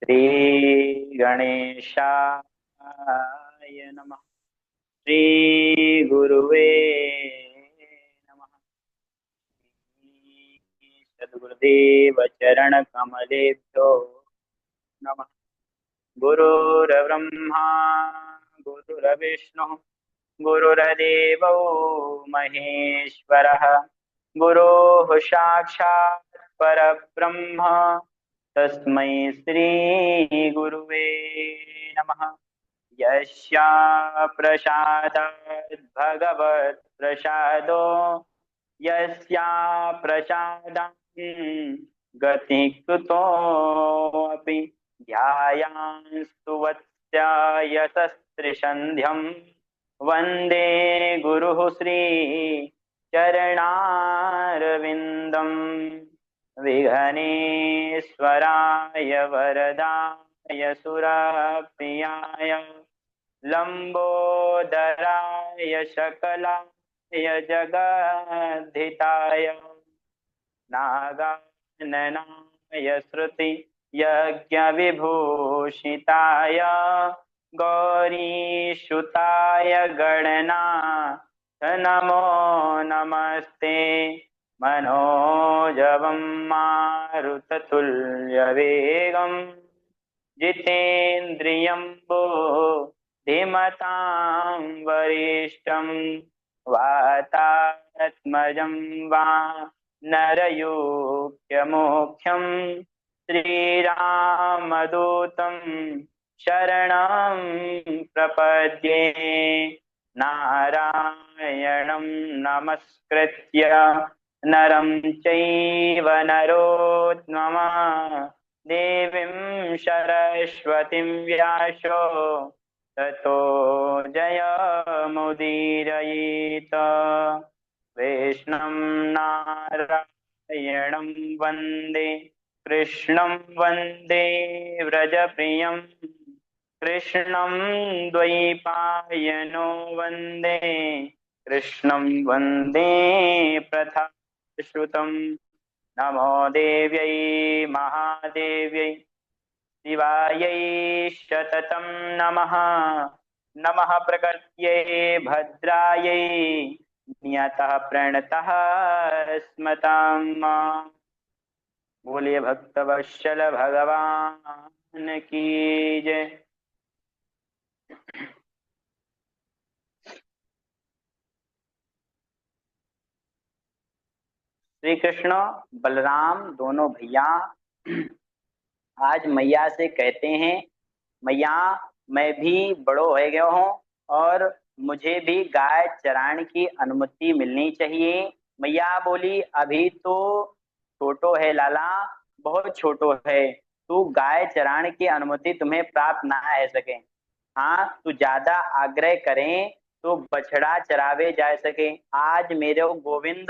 श्री गणेशाय नमः। श्री गुरुवे नमः। सद्गुरुदेव चरण कमलेभ्यो नमः। गुरुर्ब्रह्मा गुरुर्विष्णु गुरुर्देवो महेश्वरः। गुरोः साक्षात् परब्रह्म तस्मै श्री गुरुवे नमः। यस्या प्रसादात् भगवत् प्रसादो यस्या प्रसादात् गति कुतोऽपि ध्यायान्तु वत्स्या यशस्त्रिसन्ध्यं वन्दे गुरुः श्री चरणारविन्दम्। विघ्नेश्वराय वरदाय सुरप्रियाय लंबोदराय सकलाय जगद्धिताय नागाननाय श्रुति यज्ञ विभूषिताय गौरीसुताय गणना नमो नमस्ते। मनोजवं मारुततुल्यवेगं जितेन्द्रियं बुद्धिमतां वरिष्ठं वातात्मजं वा नरयूप्यमुख्यं श्रीरामदूतं शरणं प्रपद्ये। नारायणं नमस्कृत्य नरं चैव नरोत्तमः देवीं सरस्वतीं व्यासो ततो जयमुदीरयेत्। कृष्णं नारायणं वन्दे कृष्णं वन्दे व्रजप्रियं कृष्णं द्वैपायनो वन्दे कृष्णं वन्दे प्रथाश्रुतं। नमो देव्यै महादेव्यै शिवायै सततं नमः। नमः प्रकृत्यै भद्रायै नियतः प्रणतः स्मतां। बोलिए भक्तवत्सल भगवान की जय। श्री कृष्ण बलराम दोनों भैया आज मैया से कहते हैं, मैया मैं भी बड़ो हो गया हूँ और मुझे भी गाय चराने की अनुमति मिलनी चाहिए। मैया बोली अभी तो छोटो है लाला, बहुत छोटो है, तू गाय चराने की अनुमति तुम्हें प्राप्त ना है सके। हाँ तू ज्यादा आग्रह करें तो बछड़ा चरावे जा सके। आज मेरे गोविंद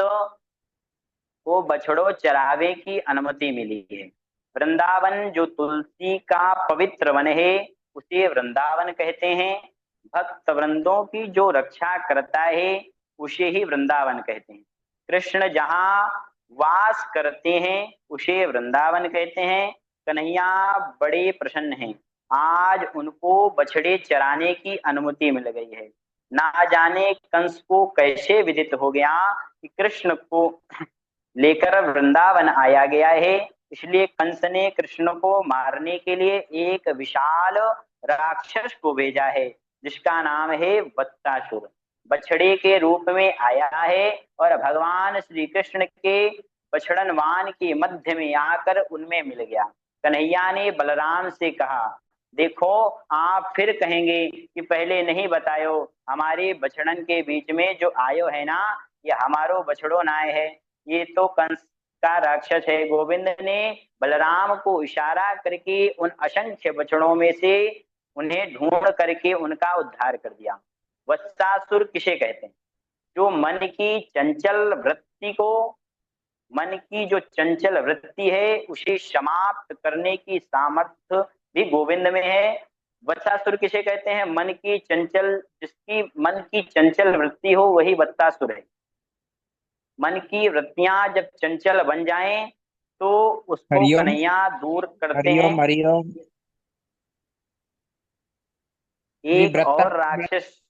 को बछड़ों चरावे की अनुमति मिली है। वृंदावन जो तुलसी का पवित्र वन है उसे वृंदावन कहते हैं। भक्त वृंदों की जो रक्षा करता है उसे ही वृंदावन कहते हैं। कृष्ण जहाँ वास करते हैं उसे वृंदावन कहते हैं। कन्हैया बड़े प्रसन्न हैं, आज उनको बछड़े चराने की अनुमति मिल गई है। ना जाने कंस को कैसे विदित हो गया कि कृष्ण को लेकर वृंदावन आया गया है, इसलिए कंस ने कृष्ण को मारने के लिए एक विशाल राक्षस को भेजा है जिसका नाम है वत्सासुर। बछड़े के रूप में आया है और भगवान श्री कृष्ण के बछड़न वाहन के मध्य में आकर उनमें मिल गया। कन्हैया ने बलराम से कहा, देखो आप फिर कहेंगे कि पहले नहीं बतायो, हमारे बछड़न के बीच में जो आयो है ना, ये हमारो बछड़ो नाय है, ये तो कंस का राक्षस है। गोविंद ने बलराम को इशारा करके उन असंख्य बछड़ों में से उन्हें ढूंढ करके उनका उद्धार कर दिया। वत्सासुर किसे कहते हैं? जो मन की चंचल वृत्ति को, मन की जो चंचल वृत्ति है उसे समाप्त करने की सामर्थ्य भी गोविंद में है। वत्सासुर किसे कहते हैं? मन की चंचल, जिसकी मन की चंचल वृत्ति हो वही वत्सासुर है। मन की वृत्तियां जब चंचल बन जाएं तो उसको हरिओम। कन्हैया दूर करते हैं। हरिओम हरिओम। जी एक और राक्षस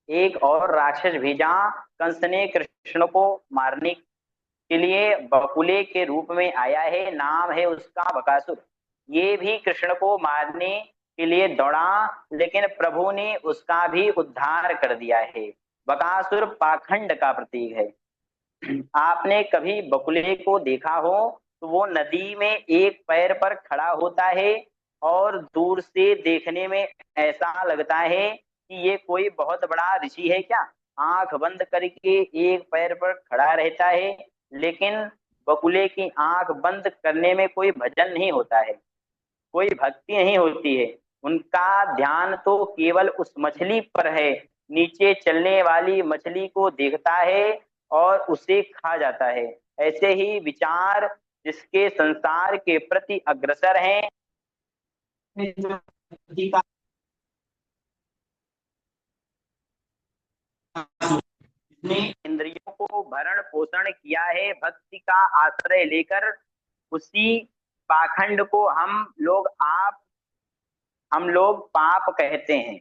एक और राक्षस भेजा। कंस ने कृष्ण को मारने के लिए बकुले के रूप में आया है, नाम है उसका बकासुर। ये भी कृष्ण को मारने के लिए दौड़ा, लेकिन प्रभु ने उसका भी उद्धार कर दिया है। बकासुर पाखंड का प्रतीक है। आपने कभी बकुले को देखा हो तो वो नदी में एक पैर पर खड़ा होता है और दूर से देखने में ऐसा लगता है कि ये कोई बहुत बड़ा ऋषि है क्या। आंख बंद करके एक पैर पर खड़ा रहता है, लेकिन बकुले की आंख बंद करने में कोई भजन नहीं होता है, कोई भक्ति नहीं होती है। उनका ध्यान तो केवल उस मछली पर है, नीचे चलने वाली मछली को देखता है और उसे खा जाता है। ऐसे ही विचार जिसके संसार के प्रति अग्रसर हैं, जिसने इंद्रियों को भरण पोषण किया है भक्ति का आश्रय लेकर, उसी पाखंड को हम लोग पाप कहते हैं।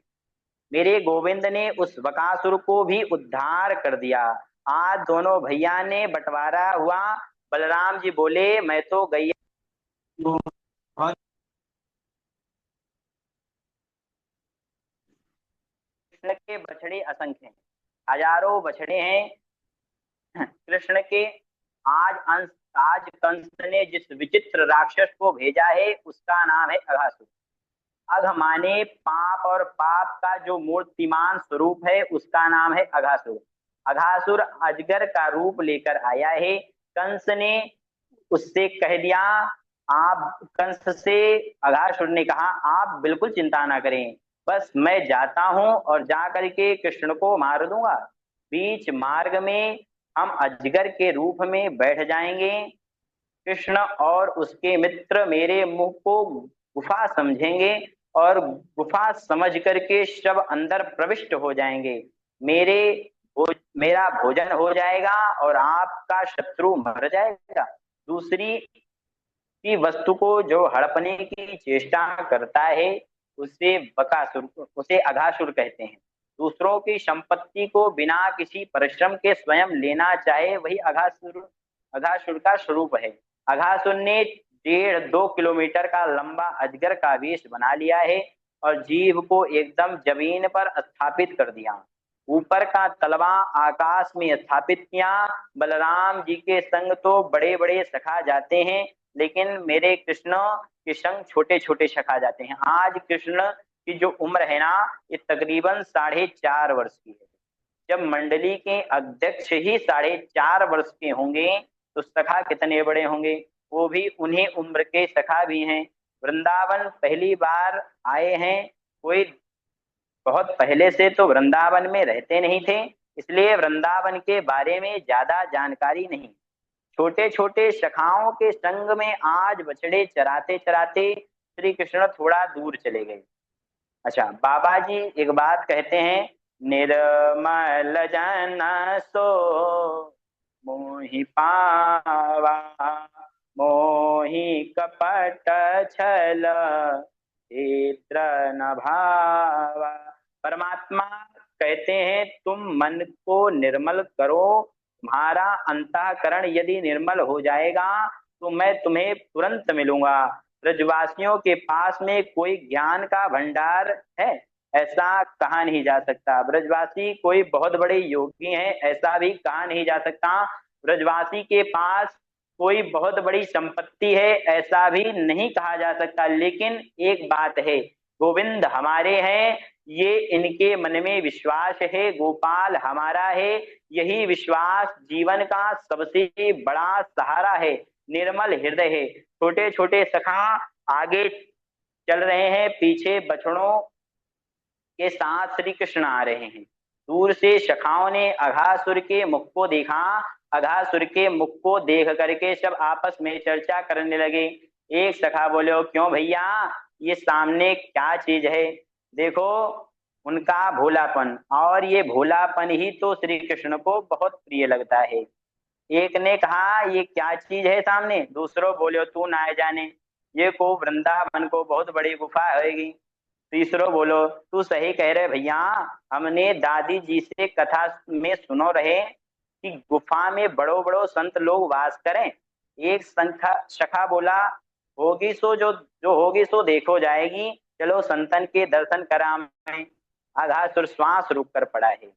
मेरे गोविंद ने उस बकासुर को भी उद्धार कर दिया। आज दोनों भैया ने बंटवारा हुआ। बलराम जी बोले, मैं तो गैया हूँ और कृष्ण के बछड़े असंख्य हैं, हजारों बछड़े हैं कृष्ण के। आज कंस ने जिस विचित्र राक्षस को भेजा है उसका नाम है अघासुर। अघ माने पाप, और पाप का जो मूर्तिमान स्वरूप है उसका नाम है अघासुर। अघासुर अजगर का रूप लेकर आया है। कंस ने उससे कह दिया, आप कंस से अघासुर ने कहा, आप बिल्कुल चिंता ना करें, बस मैं जाता हूं और जा करके कृष्ण को मार दूंगा। बीच मार्ग में हम अजगर के रूप में बैठ जाएंगे। कृष्ण और उसके मित्र मेरे मुंह को गुफा समझेंगे और गुफा समझ करके सब अंदर प्रविष्ट हो जाएंगे। मेरे मेरा भोजन हो जाएगा और आपका शत्रु मर जाएगा। दूसरी की वस्तु को जो हड़पने की चेष्टा करता है उसे अघासुर कहते हैं। दूसरों की संपत्ति को बिना किसी परिश्रम के स्वयं लेना चाहे, वही अघासुर का स्वरूप है। अघासुर ने 1.5-2 किलोमीटर का लंबा अजगर का वेश बना लिया है और जीभ को एकदम जमीन पर स्थापित कर दिया। ऊपर का तलवा आकाश में स्थापित किया। बलराम जी के संग तो बड़े बड़े सखा जाते हैं, लेकिन मेरे कृष्ण के संग छोटे छोटे सखा जाते हैं। आज कृष्ण की जो उम्र है ना, ये तकरीबन 4.5 वर्ष की है। जब मंडली के अध्यक्ष ही 4.5 वर्ष के होंगे तो सखा कितने बड़े होंगे। वो भी उन्हीं उम्र के सखा भी हैं। वृंदावन पहली बार आए हैं, कोई बहुत पहले से तो वृंदावन में रहते नहीं थे, इसलिए वृंदावन के बारे में ज्यादा जानकारी नहीं। छोटे छोटे शाखाओं के संग में आज बछड़े चराते चराते श्री कृष्ण थोड़ा दूर चले गए। अच्छा, बाबा जी एक बात कहते हैं, निर्मल जन सो मोहि पावा, मोहि कपट छल क्षेत्र न भावा। परमात्मा कहते हैं, तुम मन को निर्मल करो, तुम्हारा अंतःकरण यदि निर्मल हो जाएगा तो मैं तुम्हें तुरंत मिलूंगा। ब्रजवासियों के पास में कोई ज्ञान का भंडार है ऐसा कहा नहीं जा सकता। ब्रजवासी कोई बहुत बड़े योगी हैं ऐसा भी कहा नहीं जा सकता। ब्रजवासी के पास कोई बहुत बड़ी संपत्ति है ऐसा भी नहीं कहा जा सकता। लेकिन एक बात है, गोविंद हमारे हैं, ये इनके मन में विश्वास है। गोपाल हमारा है, यही विश्वास जीवन का सबसे बड़ा सहारा है, निर्मल हृदय है। छोटे छोटे सखा आगे चल रहे हैं, पीछे बछड़ों के साथ श्री कृष्ण आ रहे हैं। दूर से सखाओं ने अघासुर के मुख को देखा। अघासुर के मुख को देख करके सब आपस में चर्चा करने लगे। एक सखा बोले, क्यों भैया, ये सामने क्या चीज है। देखो उनका भोलापन, और ये भोलापन ही तो श्री कृष्ण को बहुत प्रिय लगता है। एक ने कहा, ये क्या चीज है सामने। दूसरों बोले, तू ना जाने। ये को वृंदावन को बहुत बड़ी गुफा होगी। तीसरो बोलो तू सही कह रहे भैया, हमने दादी जी से कथा में सुनो रहे कि गुफा में बड़ो बड़ो संत लोग वास करें। एक संखा सखा बोला होगी सो जो जो होगी सो देखो जाएगी, चलो संतन के दर्शन कराएं। अघासुर श्वास रुक कर पड़ा है,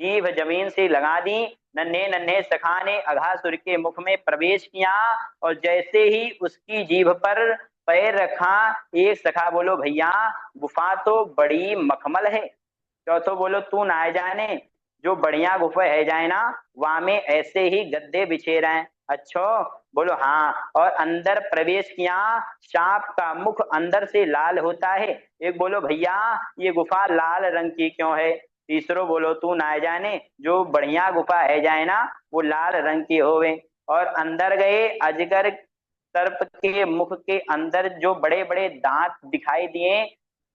जीभ जमीन से लगा दी। नन्हे नन्हे सखा ने अघासुर के मुख में प्रवेश किया और जैसे ही उसकी जीभ पर पैर रखा, एक सखा बोलो भैया गुफा तो बड़ी मखमल है। चौथो बोलो तू ना जाने, जो बढ़िया गुफा है जाए ना वहां में ऐसे ही गद्दे बिछे रहे। अच्छो बोलो हाँ, और अंदर प्रवेश किया, सांप का मुख अंदर से लाल होता है। एक बोलो भैया ये गुफा लाल रंग की क्यों है। तीसरो बोलो तू ना जाने, जो बढ़िया गुफा है जाए ना वो लाल रंग की होवे। और अंदर गए, अजगर सर्प के मुख के अंदर जो बड़े बड़े दांत दिखाई दिए।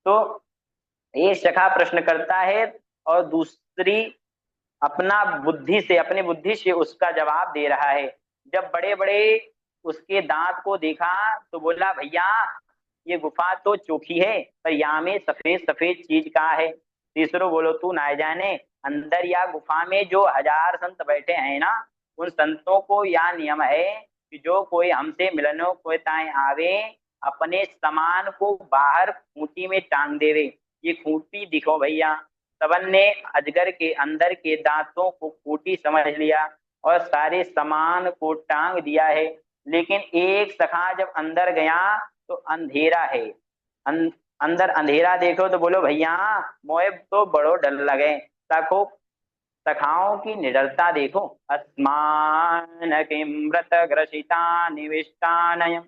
तो एक सखा प्रश्न करता है और दूसरी अपनी बुद्धि से उसका जवाब दे रहा है। जब बड़े बड़े उसके दांत को देखा तो बोला भैया ये गुफा तो चोखी है, पर यहाँ में सफेद सफेद चीज का है। तीसरो बोलो तू ना जाने, अंदर या गुफा में जो हजार संत बैठे हैं ना, उन संतों को यह नियम है कि जो कोई हमसे मिलनो कोई ताए आवे, अपने सामान को बाहर खूंटी में टांग देवे। ये खूंटी दिखो भैया। सबन ने अजगर के अंदर के दांतों को खूंटी समझ लिया और सारे सामान को टांग दिया है। लेकिन एक सखा जब अंदर गया तो अंधेरा है। अंदर अंधेरा देखो तो बोलो भैया मोए तो बड़ो डर लगे। सखो सखाओं की निडरता देखो। अस्मान किमृत ग्रसिता निविष्टानयम्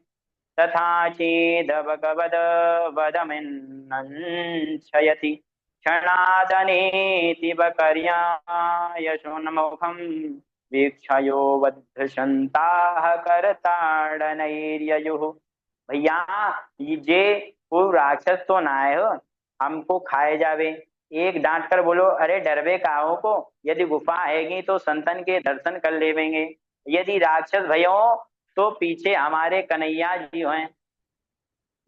तथा चेदवकवद वदमिन्नञ्छयति क्षणादनेति बकर्यायशोन्मुखम् वीक्षयो वधृशन्ताः करताडनैर्ययुः। भैया ये वो राक्षस तो ना है हो हमको खाए जावे। एक डांट कर बोलो अरे डरबे काहो को, यदि गुफा हैगी तो संतन के दर्शन कर लेवेंगे। यदि राक्षस भयो तो पीछे हमारे कन्हैया जी हैं,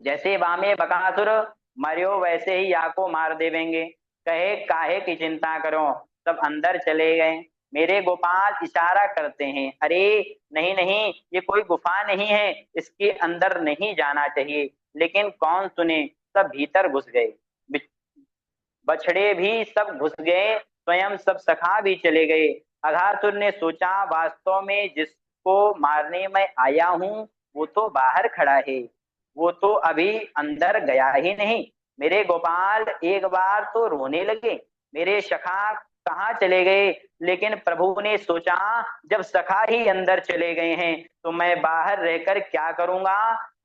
जैसे वामे बकासुर मरियो वैसे ही या को मार देवेंगे। कहे काहे की चिंता करो, सब अंदर चले गए। मेरे गोपाल इशारा करते हैं अरे नहीं नहीं ये कोई गुफा नहीं है, इसके अंदर नहीं जाना चाहिए। लेकिन कौन सुने, सब भीतर घुस गए। बछड़े भी सब घुस गए, स्वयं सब सखा भी चले गए। अघासुर ने सोचा वास्तव में जिसको मारने में आया हूं वो तो बाहर खड़ा है, वो तो अभी अंदर गया ही नहीं। मेरे गोपाल एक बार तो रोने लगे, मेरे सखा कहाँ चले गए। लेकिन प्रभु ने सोचा जब सखा ही अंदर चले गए हैं तो मैं बाहर रहकर क्या करूंगा।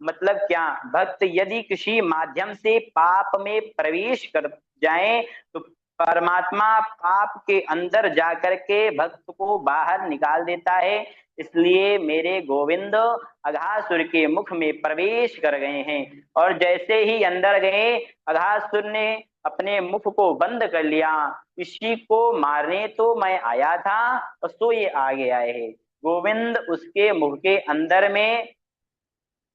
मतलब क्या, भक्त यदि किसी माध्यम से पाप में प्रवेश कर जाए तो परमात्मा पाप के अंदर जाकर के भक्त को बाहर निकाल देता है। इसलिए मेरे गोविंद अघासुर के मुख में प्रवेश कर गए हैं। और जैसे ही अंदर गए अघासुर ने अपने मुख को बंद कर लिया। इसी को मारने तो मैं आया था और सो ये आगे आए हैं। गोविंद उसके मुख के अंदर में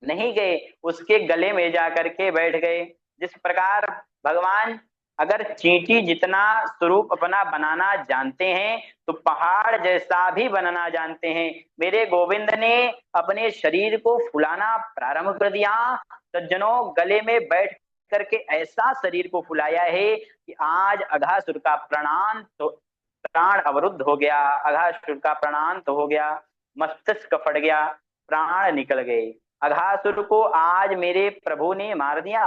नहीं गए, उसके गले में जाकर के बैठ गए। जिस प्रकार भगवान अगर चींटी जितना स्वरूप अपना बनाना जानते हैं तो पहाड़ जैसा भी बनाना जानते हैं। मेरे गोविंद ने अपने शरीर को फुलाना प्रारंभ कर दिया। सज्जनों गले में बैठ करके ऐसा शरीर को फुलाया है कि आज अघासुर का प्राण अवरुद्ध हो गया, अघासुर का प्राणांत तो हो गया, मस्तिष्क फट गया, प्राण निकल गए। अघासुर को आज मेरे प्रभु ने मार दिया।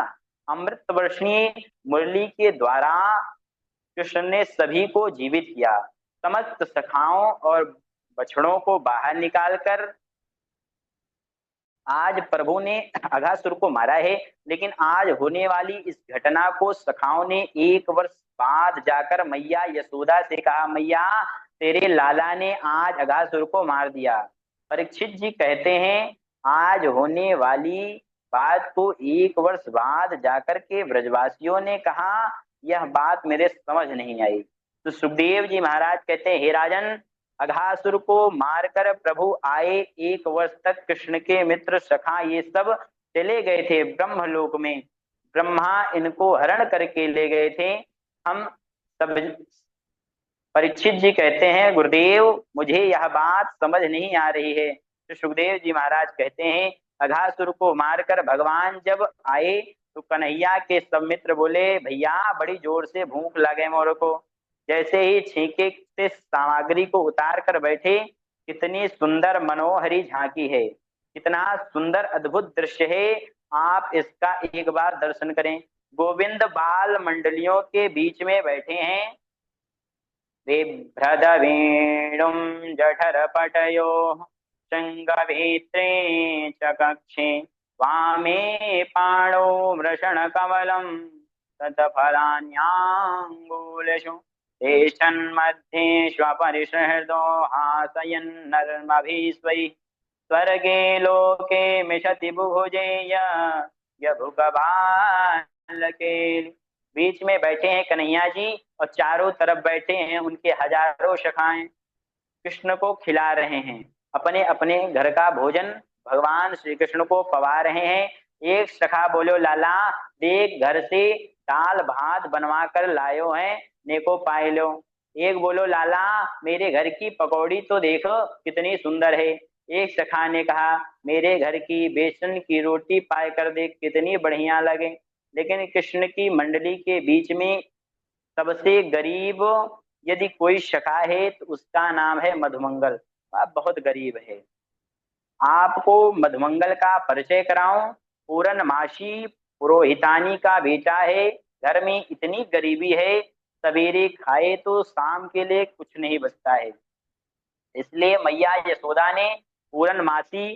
अमृत वर्षिणी मुरली के द्वारा कृष्ण ने सभी को जीवित किया। समस्त सखाओं और बछड़ों को बाहर निकालकर आज प्रभु ने अघासुर को मारा है। लेकिन आज होने वाली इस घटना को सखाओं ने 1 वर्ष बाद जाकर मैया यशोदा से कहा, मैया तेरे लाला ने आज अघासुर को मार दिया। परीक्षित जी कहते हैं आज होने वाली बात को 1 वर्ष बाद जाकर के ब्रजवासियों ने कहा, यह बात मेरे समझ नहीं आई। तो सुखदेव जी महाराज कहते हैं, हे राजन अघासुर को मारकर प्रभु आए, 1 वर्ष तक कृष्ण के मित्र सखा ये सब चले गए थे ब्रह्मलोक में। ब्रह्मा इनको हरण करके ले गए थे। हम सब परीक्षित जी कहते हैं, गुरुदेव मुझे यह बात समझ नहीं आ रही है। तो सुखदेव जी महाराज कहते हैं, अघासुर को मारकर भगवान जब आए तो कन्हैया के सब मित्र बोले, भैया बड़ी जोर से भूख लगे मोर को। जैसे ही छींके से सामग्री को उतार कर बैठे, कितनी सुंदर मनोहरी झांकी है, कितना सुंदर अद्भुत दृश्य है। आप इसका एक बार दर्शन करें। गोविंद बाल मंडलियों के बीच में बैठे हैं। बिभ्रदवीणुं जठरपटयोः शृङ्गभित्रे च कक्षे वामे पाणौ वृषणकमलं तत्फलान्याङ्गुलेषु देशन्मध्ये श्वपरिसहृदो हासयन्नर्मभिः स्वैः स्वर्गे लोके मिषति बुभुजेय यभुकबालके। बीच में बैठे हैं कन्हैया जी और चारों तरफ बैठे हैं उनके हजारों सखाएं, कृष्ण को खिला रहे हैं। अपने अपने घर का भोजन भगवान श्री कृष्ण को पवा रहे हैं। एक सखा बोलो, लाला देख घर से दाल भात बनवा कर लायो है, नेको पाए लो। एक बोलो, लाला मेरे घर की पकौड़ी तो देखो कितनी सुंदर है। एक सखा ने कहा, मेरे घर की बेसन की रोटी पाए कर देख कितनी बढ़िया लगे। लेकिन कृष्ण की मंडली के बीच में सबसे गरीब यदि कोई सखा है तो उसका नाम है मधुमंगल। आप बहुत गरीब है। आपको मधुमंगल का परिचय कराऊं। पूरनमासी पुरोहितानी का बेटा है। घर में इतनी गरीबी है, सवेरे खाए तो शाम के लिए कुछ नहीं बचता है। इसलिए मैया यशोदा ने पूरनमासी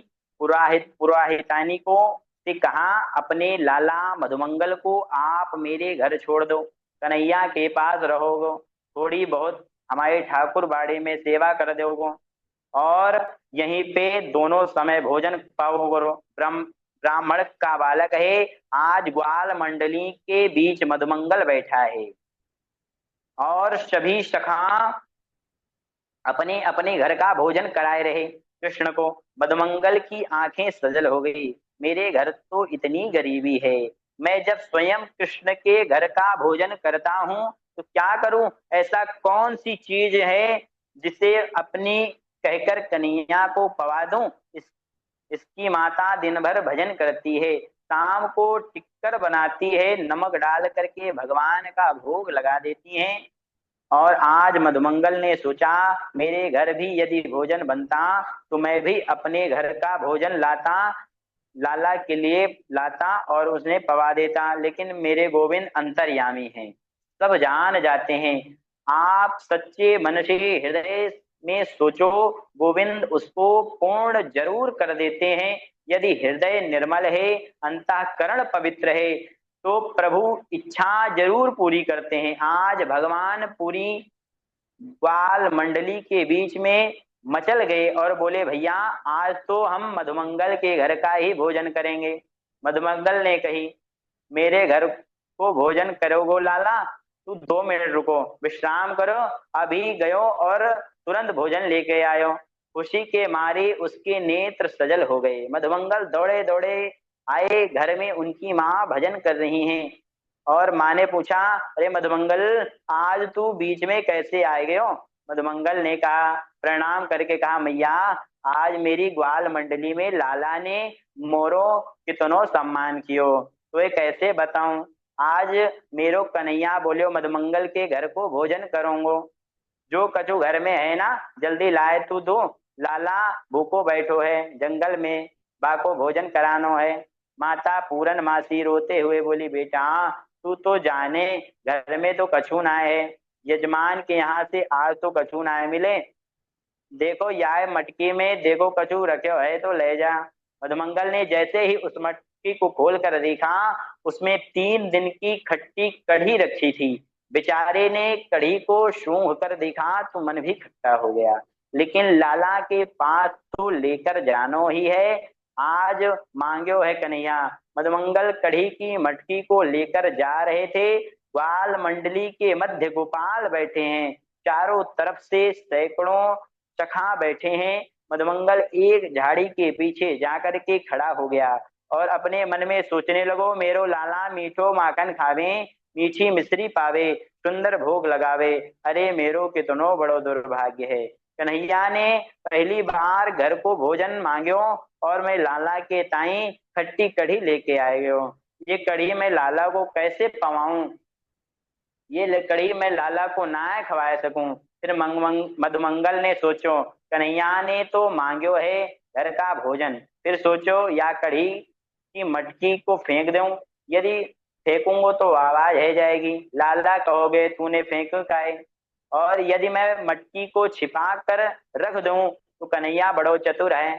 पुरोहितानी को से कहा, अपने लाला मधुमंगल को आप मेरे घर छोड़ दो, कन्हैया के पास रहोगो, थोड़ी बहुत हमारे ठाकुर बाड़े में सेवा कर दोगो और यहीं पे दोनों समय भोजन पाओ। ब्राह्मण का बालक है। आज ग्वाल मंडली के बीच मधुमंगल बैठा है और सभी सखा अपने अपने घर का भोजन कराए रहे कृष्ण को। मधुमंगल की आंखें सजल हो गई। मेरे घर तो इतनी गरीबी है, मैं जब स्वयं कृष्ण के घर का भोजन करता हूँ तो क्या करूं। ऐसा कौन सी चीज है जिसे अपनी कहकर कन्हैया को पवा दूं। इसकी माता दिन भर भजन करती है, शाम को टिक्कर बनाती है, नमक डाल करके भगवान का भोग लगा देती है। और आज मधुमंगल ने सोचा, मेरे घर भी यदि भोजन बनता तो मैं भी अपने घर का भोजन लाता, लाला के लिए लाता और उसने पवा देता। लेकिन मेरे गोविंद अंतर्यामी हैं, सब जान जाते हैं। आप सच्चे मन से हृदय में सोचो, गोविंद उसको पूर्ण जरूर कर देते हैं। यदि हृदय निर्मल है, अंतःकरण पवित्र है तो प्रभु इच्छा जरूर पूरी करते हैं। आज भगवान पूरी ग्वाल मंडली के बीच में मचल गए और बोले, भैया आज तो हम मधुमंगल के घर का ही भोजन करेंगे। मधुमंगल ने कही, मेरे घर को भोजन करोगो लाला, तू 2 मिनट रुको, विश्राम करो, अभी गयो और तुरंत भोजन लेके आयो। खुशी के मारे उसके नेत्र सजल हो गए। मधुमंगल दौड़े दौड़े आए, घर में उनकी माँ भजन कर रही हैं और माँ ने पूछा, अरे मधुमंगल आज तू बीच में कैसे आए गयो। मधुमंगल ने कहा, प्रणाम करके कहा, मैया आज मेरी ग्वाल मंडली में लाला ने मोरो कितनो सम्मान कियो, तो ये कैसे बताऊं। आज मेरो कन्हैया बोलियो मधुमंगल के घर को भोजन करूंगो, जो कछु घर में है ना जल्दी लाए तू दो, लाला भूखो बैठो है जंगल में, बाको भोजन करानो है। माता पूरन मासी रोते हुए बोली, बेटा तू तो जाने घर में तो कछु ना है, यजमान के यहाँ से आज तो कछु ना है मिले, देखो यार मटकी में देखो कछु रखे है तो ले जा। मधुमंगल ने जैसे ही उस मटकी को खोल कर देखा, उसमें 3 दिन की खट्टी कढ़ी रखी थी। बेचारे ने कढ़ी को सूंघ कर देखा तो मन भी खट्टा हो गया, लेकिन लाला के पास तो लेकर जानो ही है, आज मांग्यो है कन्हैया। मधुमंगल कढ़ी की मटकी को लेकर जा रहे थे। ग्वाल मंडली के मध्य गोपाल बैठे हैं, चारों तरफ से सैकड़ों चखा बैठे हैं। मधुमंगल एक झाड़ी के पीछे जाकर के खड़ा हो गया और अपने मन में सोचने लगो, मेरो लाला मीठो माखन खावे, मीठी मिश्री पावे, सुंदर भोग लगावे, अरे मेरो कितनो बड़ो दुर्भाग्य है। कन्हैया ने पहली बार घर को भोजन मांग्यो और मैं लाला के ताई खट्टी कढ़ी लेके आयो। ये कढ़ी मैं लाला को कैसे पवाऊं, ये कढ़ी मैं लाला को ना खवा सकूं। फिर मधुमंगल ने सोचो, कन्हैया ने तो मांग्यो है घर का भोजन, फिर सोचो या कढ़ी की मटकी को फेंक दूं, यदि फेंकूंगो तो आवाज है जाएगी, लाला कहोगे तूने फेंक काहे, और यदि मैं मटकी को छिपा कर रख दूं तो कन्हैया बड़ो चतुर है,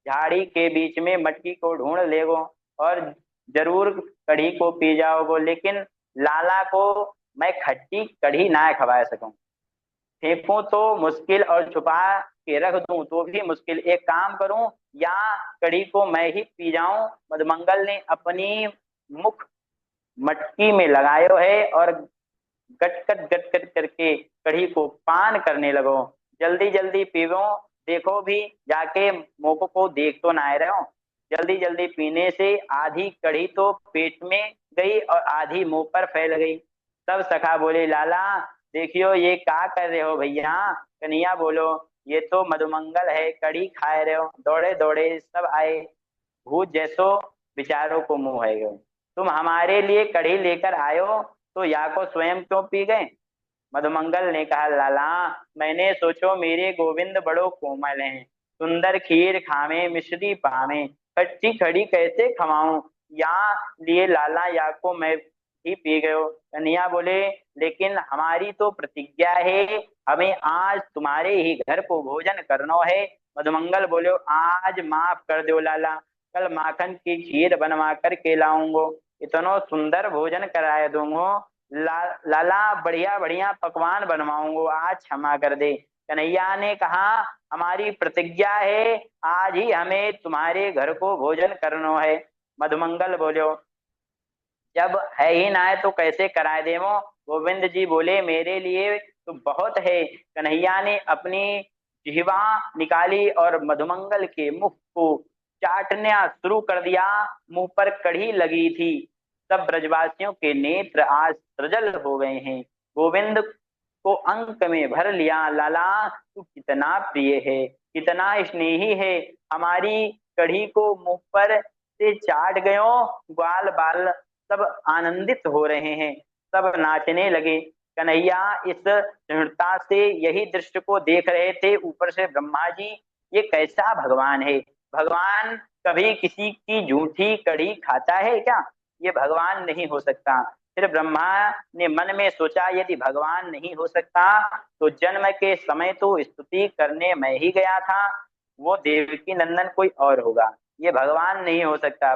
झाड़ी के बीच में मटकी को ढूंढ लेगो और जरूर कढ़ी को पी जाओगे, लेकिन लाला को मैं खट्टी कढ़ी ना खवा सकूं। फेंकूं तो मुश्किल और छुपा के रख दूं तो भी मुश्किल, एक काम करूं या कढ़ी को मैं ही पी जाऊं। मधुमंगल ने अपनी मुख मटकी में लगायो है और गटगट गटगट करके कढ़ी को पान करने लगो। जल्दी जल्दी पीवो, देखो भी जाके मोको को देख तो ना आए रहो। जल्दी जल्दी पीने से आधी कढ़ी तो पेट में गई और आधी मुंह पर फैल गई। तब सखा बोले, लाला देखियो ये क्या कर रहे हो भैया। कन्हैया बोलो, ये तो मधुमंगल है, कढ़ी खाए रहे हो, दौड़े दौड़े सब आए, भूत जैसो विचारों को मुंह है गए, तुम हमारे लिए कढ़ी लेकर आयो तो या को स्वयं क्यों पी गए। मधुमंगल ने कहा, लाला मैंने सोचो मेरे गोविंद बड़ो कोमल हैं, सुंदर खीर खावे मिश्री पावे, खट्टी खड़ी कैसे खवाऊं, या लिए लाला या को मैं ही पी गयो। कन्हैया बोले, लेकिन हमारी तो प्रतिज्ञा है, हमें आज तुम्हारे ही घर को भोजन करना है। मधुमंगल बोले, आज माफ कर दो लाला, कल माखन की खीर बनवा कर के लाऊंगो, इतना सुंदर भोजन कराए दूंगो, लाला बढ़िया बढ़िया पकवान बनवाऊंगो, आज क्षमा कर दे। कन्हैया ने कहा, हमारी प्रतिज्ञा है, आज ही हमें तुम्हारे घर को भोजन करना है। मधुमंगल बोलो, जब है ही ना है तो कैसे कराए देवो। गोविंद जी बोले, मेरे लिए तो बहुत है। कन्हैया ने अपनी जिह्वा निकाली और मधुमंगल के मुख को चाटना शुरू कर दिया। मुंह पर कढ़ी लगी थी। सब ब्रजवासियों के नेत्र आज सजल हो गए हैं। गोविंद को अंक में भर लिया, लाला तू कितना प्रिय है, कितना स्नेही है, हमारी कढ़ी को मुंह पर से चाट गयो। ग्वाल बाल सब आनंदित हो रहे हैं, सब नाचने लगे। कन्हैया इस दृढ़ता से यही दृश्य को देख रहे थे। ऊपर से ब्रह्मा जी, ये कैसा भगवान है, भगवान कभी किसी की झूठी कढ़ी खाता है क्या, ये भगवान नहीं हो सकता। फिर ब्रह्मा ने मन में सोचा, यदि भगवान नहीं हो सकता तो जन्म के समय तो स्तुति करने मैं ही गया था, वो देवकी नंदन कोई और होगा, ये भगवान नहीं हो सकता।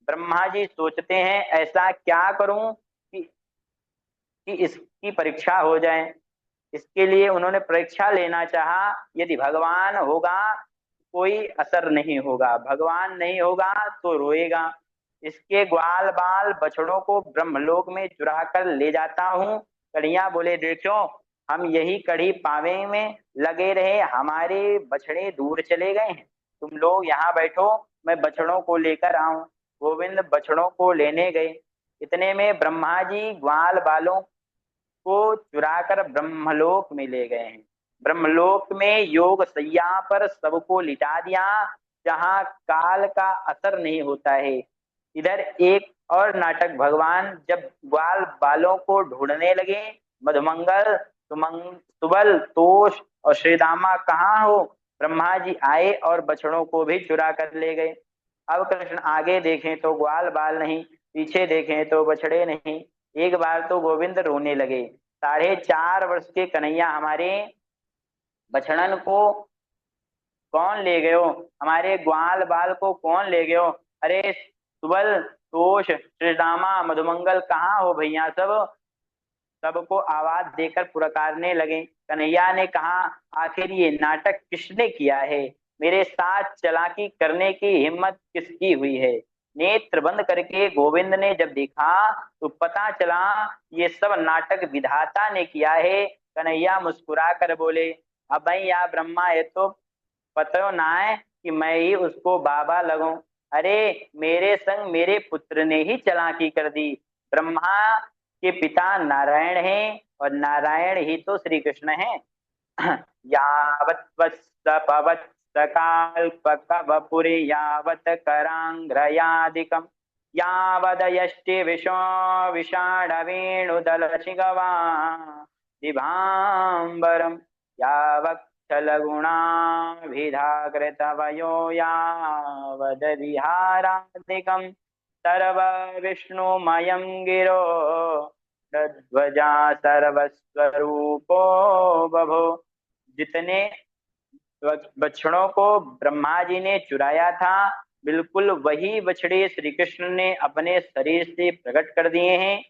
ब्रह्मा जी सोचते हैं, ऐसा क्या करूं कि इसकी परीक्षा हो जाए। इसके लिए उन्होंने परीक्षा लेना चाहा, यदि भगवान होगा कोई असर नहीं होगा, भगवान नहीं होगा तो रोएगा। इसके ग्वाल बाल बछड़ों को ब्रह्मलोक में चुरा कर ले जाता हूँ। कन्हैया बोले, देखो हम यही कढ़ी पावे में लगे रहे, हमारे बछड़े दूर चले गए हैं, तुम लोग यहाँ बैठो, मैं बछड़ों को लेकर आऊं। गोविंद बछड़ों को लेने गए। इतने में ब्रह्मा जी ग्वाल बालों को चुराकर ब्रह्मलोक में ले गए हैं। ब्रह्मलोक में योग सैया पर सबको लिटा दिया, जहां काल का असर नहीं होता है। इधर एक और नाटक, भगवान जब ग्वाल बालों को ढूंढने लगे, मधुमंगल सुबल तोष और श्रीदामा कहाँ हो, ब्रह्मा जी आए और बछड़ों को भी चुरा कर ले गए। अब कृष्ण आगे देखें तो ग्वाल बाल नहीं, पीछे देखें तो बछड़े नहीं। एक बार तो गोविंद रोने लगे, 4.5 वर्ष के कन्हैया हमारे बछड़न को कौन ले गयो, हमारे ग्वाल बाल को कौन ले गयो, अरे सुबल तोष श्रीदामा मधुमंगल कहाँ हो भैया सब। सबको आवाज देकर पुकारने लगे। कन्हैया ने कहा, आखिर ये नाटक किसने किया है, मेरे साथ चालाकी करने की हिम्मत किसकी हुई है। नेत्र बंद करके गोविंद ने जब देखा तो पता चला ये सब नाटक विधाता ने किया है। कन्हैया मुस्कुरा कर बोले, अब भैया ब्रह्मा ये तो पता ना है कि मैं ही उसको बाबा लगूं, अरे मेरे संग मेरे पुत्र ने ही चालाकी कर दी। ब्रह्मा के पिता नारायण हैं और नारायण ही तो श्री कृष्ण हैं। यावत् वत्सकाल्पकवपुरि यावत् कराङ्घ्रयादिकम् यावदयष्टि विशो विषाणवेणुदलशिखवा दिभाम्बरम् यावक्षलगुणाभिधाकृतवयो यावदविहारादिकम् सर्वविष्णुमयं गिरो ध्वजा सर्वस्वरूपो बभो। जितने बछड़ों को ब्रह्मा जी ने चुराया था, बिल्कुल वही बछड़े श्री कृष्ण ने अपने शरीर से प्रकट कर दिए हैं।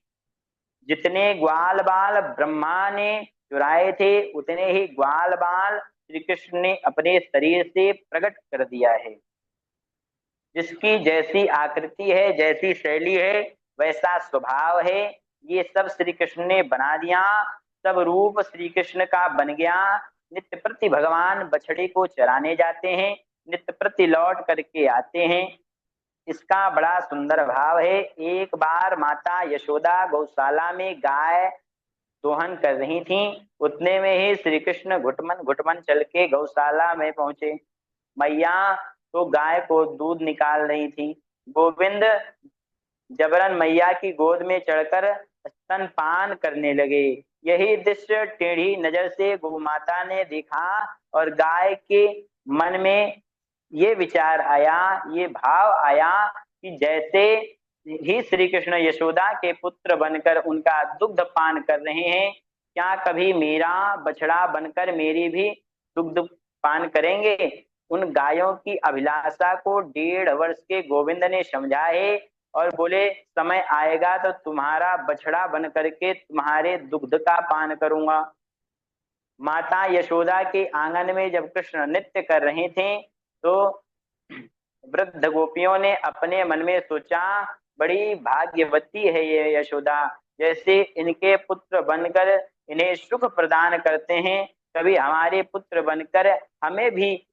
जितने ग्वाल बाल ब्रह्मा ने चुराए थे, उतने ही ग्वाल बाल श्री कृष्ण ने अपने शरीर से प्रकट कर दिया है। जिसकी जैसी आकृति है, जैसी शैली है, वैसा स्वभाव है, ये सब श्री कृष्ण ने बना दिया। सब रूप श्री कृष्ण का बन गया। नित्य प्रति भगवान बछड़े को चराने जाते हैं, नित्य प्रति लौट करके आते हैं। इसका बड़ा सुंदर भाव है। एक बार माता यशोदा गौशाला में गाय दोहन कर रही थी, उतने में ही श्री कृष्ण घुटमन घुटमन चल के गौशाला में पहुंचे। मैया तो गाय को दूध निकाल रही थी। गोविंद जबरन मैया की गोद में चढ़कर स्तनपान करने लगे। यही दृश्य टेढ़ी नजर से गौ माता ने देखा और गाय के मन में ये विचार आया, ये भाव आया कि जैसे ही श्री कृष्ण यशोदा के पुत्र बनकर उनका दुग्ध पान कर रहे हैं, क्या कभी मेरा बछड़ा बनकर मेरी भी दुग्ध पान करेंगे। उन गायों की अभिलाषा को 1.5 वर्ष के गोविंद ने समझा है और बोले समय आएगा तो तुम्हारा बछड़ा बन करके तुम्हारे दुग्ध का पान करूंगा। माता यशोदा के आंगन में जब कृष्ण नृत्य कर रहे थे, तो वृद्ध गोपियों ने अपने मन में सोचा, बड़ी भाग्यवती है ये यशोदा, जैसे इनके पुत्र बनकर इन्हें सुख प्रदान करते हैं, कभी हमारे पुत्र बनकर हमें भी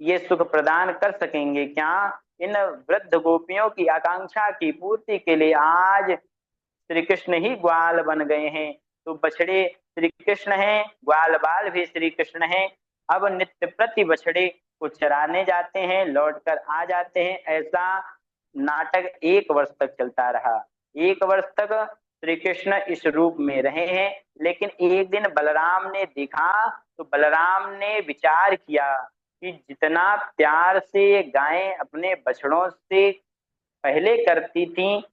ये सुख प्रदान कर सकेंगे क्या। इन वृद्ध गोपियों की आकांक्षा की पूर्ति के लिए आज श्री कृष्ण ही ग्वाल बन गए हैं। तो बछड़े श्री कृष्ण हैं, ग्वाल बाल भी श्री कृष्ण हैं। अब नित्य प्रति बछड़े को चराने जाते हैं, लौट कर आ जाते हैं। ऐसा नाटक 1 वर्ष तक चलता रहा। 1 वर्ष तक श्री कृष्ण इस रूप में रहे हैं। लेकिन एक दिन बलराम ने देखा, तो बलराम ने विचार किया कि जितना प्यार से गायें अपने बछड़ों से पहले करती थी,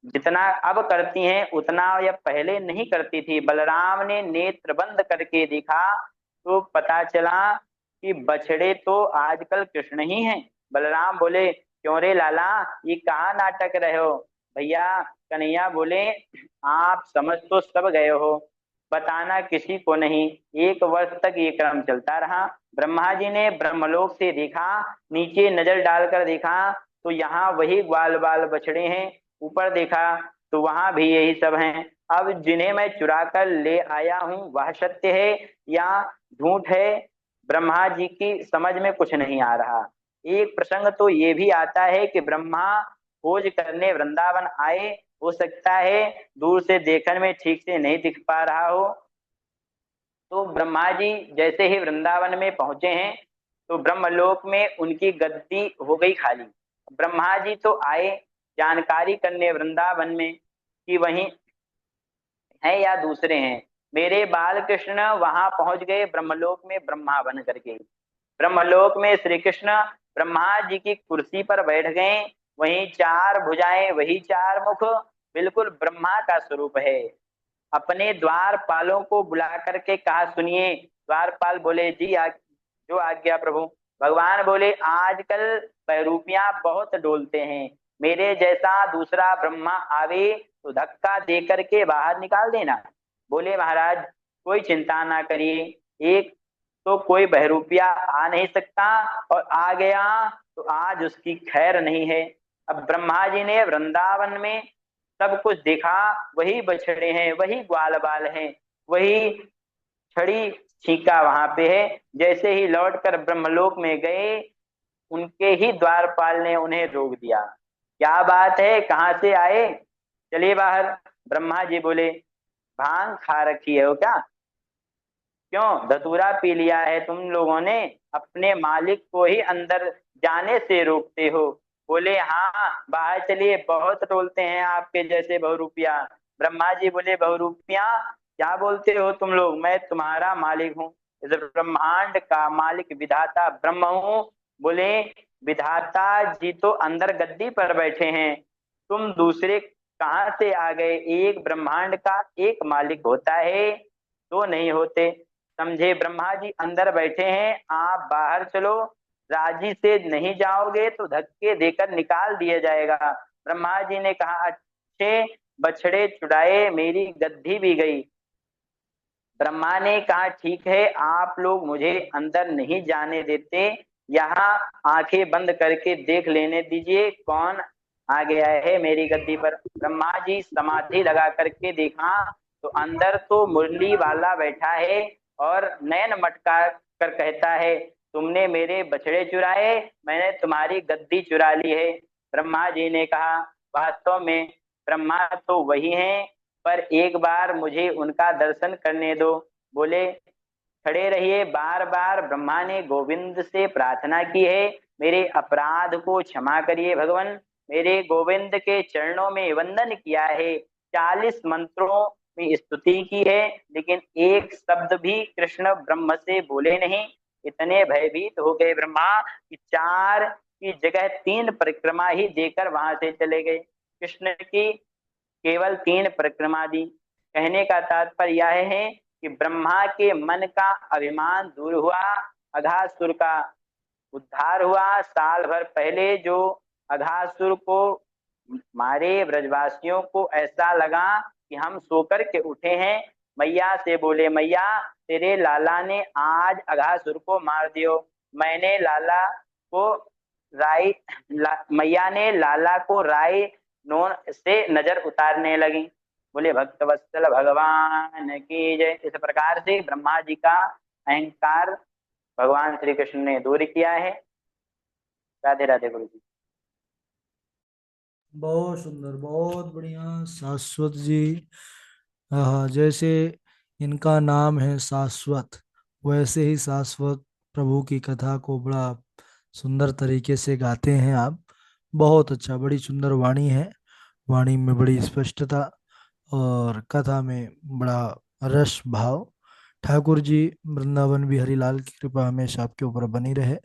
जितना अब करती हैं, उतना या पहले नहीं करती थी। बलराम ने नेत्र बंद करके देखा तो पता चला कि बछड़े तो आजकल कृष्ण ही हैं। बलराम बोले, क्यों रे लाला, ये कहाँ नाटक रहे हो। भैया कन्हैया बोले, आप समझ तो सब गए हो, बताना किसी को नहीं। 1 वर्ष तक ये क्रम चलता रहा। ब्रह्मा जी ने ब्रह्मलोक से देखा, नीचे नजर डालकर देखा तो यहाँ वही ग्वाल बाल बछड़े हैं। ऊपर देखा तो वहां भी यही सब हैं। अब जिन्हें मैं चुरा कर ले आया हूं, वह सत्य है या झूठ है, ब्रह्मा जी की समझ में कुछ नहीं आ रहा। एक प्रसंग तो ये भी आता है कि ब्रह्मा खोज करने वृंदावन आए, हो सकता है दूर से देखने में ठीक से नहीं दिख पा रहा हो। तो ब्रह्मा जी जैसे ही वृंदावन में पहुंचे हैं, तो ब्रह्मलोक में उनकी गद्दी हो गई खाली। ब्रह्मा जी तो आए जानकारी करने वृंदावन में कि वहीं है या दूसरे हैं। मेरे बाल कृष्ण वहां पहुंच गए ब्रह्मलोक में ब्रह्मा बन करके। ब्रह्मलोक में श्री कृष्ण ब्रह्मा जी की कुर्सी पर बैठ गए। वहीं 4 भुजाएं, वही 4 मुख, बिल्कुल ब्रह्मा का स्वरूप है। अपने द्वारपालों को बुला करके कहा, सुनिए। द्वारपाल बोले, जी जो आज्ञा प्रभु। भगवान बोले, आजकल बहरूपियां बहुत डोलते हैं, मेरे जैसा दूसरा ब्रह्मा आवे तो धक्का दे करके बाहर निकाल देना। बोले, महाराज कोई चिंता ना करिए, एक तो कोई बहरूपिया आ नहीं सकता, और आ गया तो आज उसकी खैर नहीं है। अब ब्रह्मा जी ने वृंदावन में सब कुछ देखा, वही बछड़े हैं, वही ग्वाल बाल हैं, वही छड़ी छीका वहां पे है। जैसे ही लौट कर ब्रह्मलोक में गए, उनके ही द्वारपाल ने उन्हें रोक दिया। क्या बात है, कहाँ से आए, चलिए बाहर। ब्रह्मा जी बोले, भांग खा रखी है हो क्या, क्यों धतूरा पी लिया है तुम लोगों ने, अपने मालिक को ही अंदर जाने से रोकते हो। बोले हाँ बाहर चलिए, बहुत टोलते हैं आपके जैसे बहुरूपिया। ब्रह्मा जी बोले, बहुरूपिया क्या बोलते हो तुम लोग, मैं तुम्हारा मालिक हूँ, इस ब्रह्मांड का मालिक विधाता ब्रह्म हूँ। बोले विधाता जी तो अंदर गद्दी पर बैठे हैं, तुम दूसरे कहाँ से आ गए, एक ब्रह्मांड का एक मालिक होता है, तो नहीं होते, समझे। ब्रह्मा जी अंदर बैठे हैं, आप बाहर चलो, राजी से नहीं जाओगे तो धक्के देकर निकाल दिया जाएगा। ब्रह्मा जी ने कहा, अच्छे बछड़े चुराए, मेरी गद्दी भी गई। ब्रह्मा ने कहा, ठीक है आप लोग मुझे अंदर नहीं जाने देते, यहाँ आंखें बंद करके देख लेने दीजिए कौन आ गया है मेरी गद्दी पर। ब्रह्मा जी समाधि लगा करके देखा तो अंदर तो मुरली वाला बैठा है और नयन मटका कर कहता है, तुमने मेरे बछड़े चुराए, मैंने तुम्हारी गद्दी चुरा ली है। ब्रह्मा जी ने कहा, वास्तव में ब्रह्मा तो वही हैं, पर एक बार मुझे उनका दर्शन करने दो। बोले खड़े रहिए। बार बार ब्रह्मा ने गोविंद से प्रार्थना की है, मेरे अपराध को क्षमा करिए भगवान, मेरे गोविंद के चरणों में वंदन किया है, 40 मंत्रों में स्तुति की है, लेकिन एक शब्द भी कृष्ण ब्रह्म से बोले नहीं। इतने भयभीत हो गए ब्रह्मा कि 4 की जगह 3 परिक्रमा ही देकर वहां से चले गए। कृष्ण की केवल 3 परिक्रमा दी। कहने का तात्पर्य यह है कि ब्रह्मा के मन का अभिमान दूर हुआ, अघासुर का उद्धार हुआ। साल भर पहले जो अघासुर को मारे ब्रजवासियों को ऐसा लगा कि हम सोकर के उठे हैं, मैया से बोले, मैया तेरे लाला ने आज अघासुर को मार दियो। मैंने लाला को राई मैया ने लाला को राई नोन से नजर उतारने लगी। बोले भक्त वत्सल भगवान की जय। इस प्रकार से ब्रह्मा जी का अहंकार भगवान श्री कृष्ण ने दूर किया है। राधे राधे गुरु जी। बहुत सुंदर, बहुत बढ़िया शाश्वत जी। जैसे इनका नाम है शाश्वत, वैसे ही शाश्वत प्रभु की कथा को बड़ा सुंदर तरीके से गाते हैं आप। बहुत अच्छा, बड़ी सुंदर वाणी है, वाणी में बड़ी स्पष्टता और कथा में बड़ा रस भाव। ठाकुर जी, वृंदावन बिहारी लाल की कृपा हमेशा आपके ऊपर बनी रहे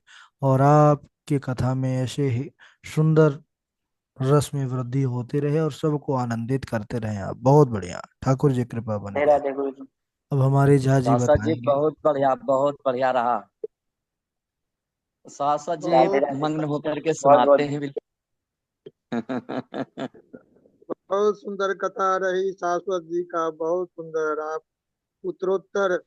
और आपकी कथा में ऐसे ही सुंदर रस में वृद्धि होते रहे और सबको आनंदित करते रहे। आप बहुत बढ़िया, ठाकुर जी कृपा बनी राधे रहे। राधे गुरु जी। अब हमारे झा जी शाश्वत जी बताएंगे। बहुत बढ़िया रहा। शाश्वत जी राधे बहुत राधे, मग्न होकर के बहुत सुनाते बहुत हैं बिल्कुल। बहुत सुंदर कथा रही शाश्वत जी का, बहुत सुंदर। आप उत्तरोत्तर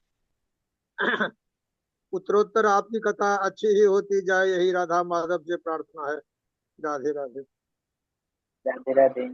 उत्तरोत्तर आपकी कथा अच्छी ही होती जाए, यही राधा माधव से प्रार्थना है। राधे राधे। राधे राधे।